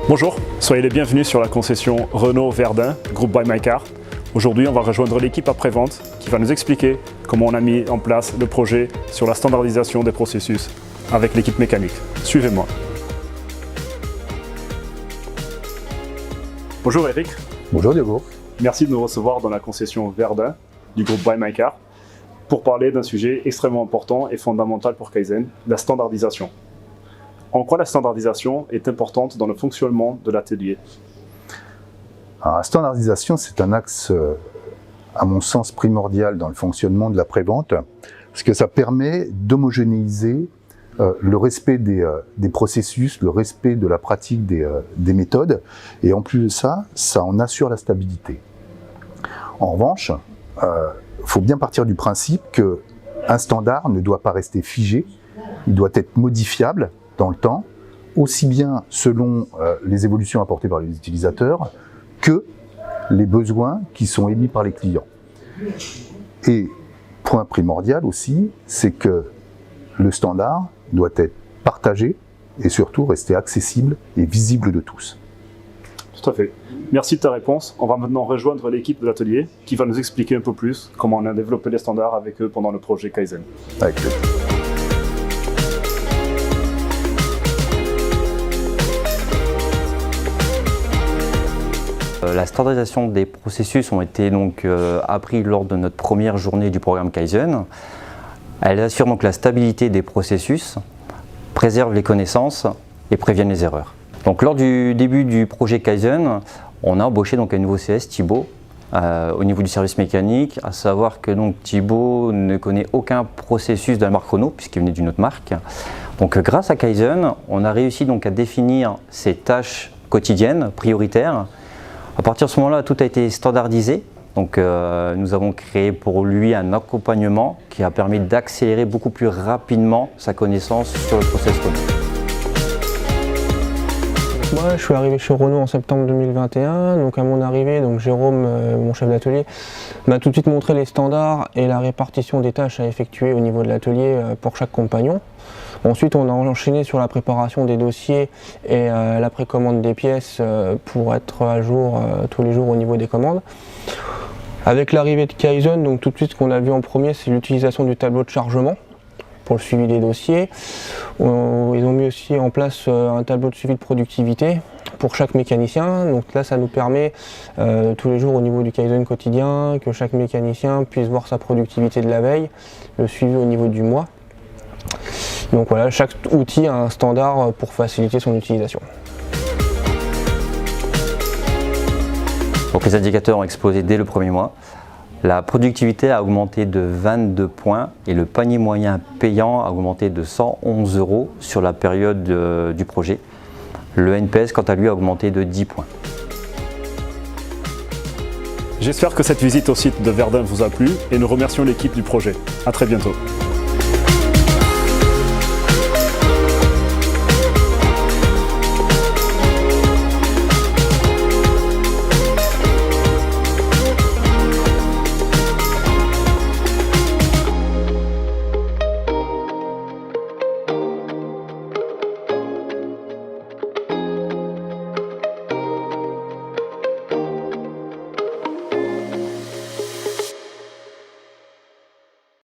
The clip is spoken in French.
Bonjour, soyez les bienvenus sur la concession Renault Verdun, groupe Buy My Car. Aujourd'hui, on va rejoindre l'équipe après-vente qui va nous expliquer comment on a mis en place le projet sur la standardisation des processus avec l'équipe mécanique. Suivez-moi. Bonjour Eric. Bonjour Diego. Merci de nous recevoir dans la concession Verdun du groupe Buy My Car pour parler d'un sujet extrêmement important et fondamental pour Kaizen, la standardisation. En quoi la standardisation est importante dans le fonctionnement de l'atelier? La standardisation, c'est un axe, à mon sens, primordial dans le fonctionnement de l'après-vente, parce que ça permet d'homogénéiser le respect des processus, le respect de la pratique des méthodes, et en plus de ça, ça en assure la stabilité. En revanche, faut bien partir du principe qu'un standard ne doit pas rester figé, il doit être modifiable dans le temps, aussi bien selon les évolutions apportées par les utilisateurs que les besoins qui sont émis par les clients. Et point primordial aussi, c'est que le standard doit être partagé et surtout rester accessible et visible de tous. Tout à fait. Merci de ta réponse. On va maintenant rejoindre l'équipe de l'atelier qui va nous expliquer un peu plus comment on a développé les standards avec eux pendant le projet Kaizen. Avec plaisir. La standardisation des processus ont été donc appris lors de notre première journée du programme Kaizen. Elle assure donc la stabilité des processus, préserve les connaissances et prévient les erreurs. Donc lors du début du projet Kaizen, on a embauché donc un nouveau CS, Thibaut, au niveau du service mécanique, à savoir que donc Thibaut ne connaît aucun processus de la marque Renault puisqu'il venait d'une autre marque. Donc grâce à Kaizen, on a réussi donc à définir ses tâches quotidiennes, prioritaires. À partir de ce moment-là, tout a été standardisé. Donc nous avons créé pour lui un accompagnement qui a permis d'accélérer beaucoup plus rapidement sa connaissance sur le process Renault. Moi, je suis arrivé chez Renault en septembre 2021. Donc à mon arrivée, Jérôme, mon chef d'atelier, m'a tout de suite montré les standards et la répartition des tâches à effectuer au niveau de l'atelier pour chaque compagnon. Ensuite, on a enchaîné sur la préparation des dossiers et la précommande des pièces pour être à jour tous les jours au niveau des commandes. Avec l'arrivée de Kaizen, donc tout de suite ce qu'on a vu en premier, c'est l'utilisation du tableau de chargement pour le suivi des dossiers. Ils ont mis aussi en place un tableau de suivi de productivité pour chaque mécanicien. Donc là, ça nous permet tous les jours au niveau du Kaizen quotidien que chaque mécanicien puisse voir sa productivité de la veille, le suivi au niveau du mois. Donc voilà, chaque outil a un standard pour faciliter son utilisation. Donc les indicateurs ont explosé dès le premier mois. La productivité a augmenté de 22 points et le panier moyen payant a augmenté de 111 € sur la période du projet. Le NPS, quant à lui, a augmenté de 10 points. J'espère que cette visite au site de Verdun vous a plu et nous remercions l'équipe du projet. À très bientôt.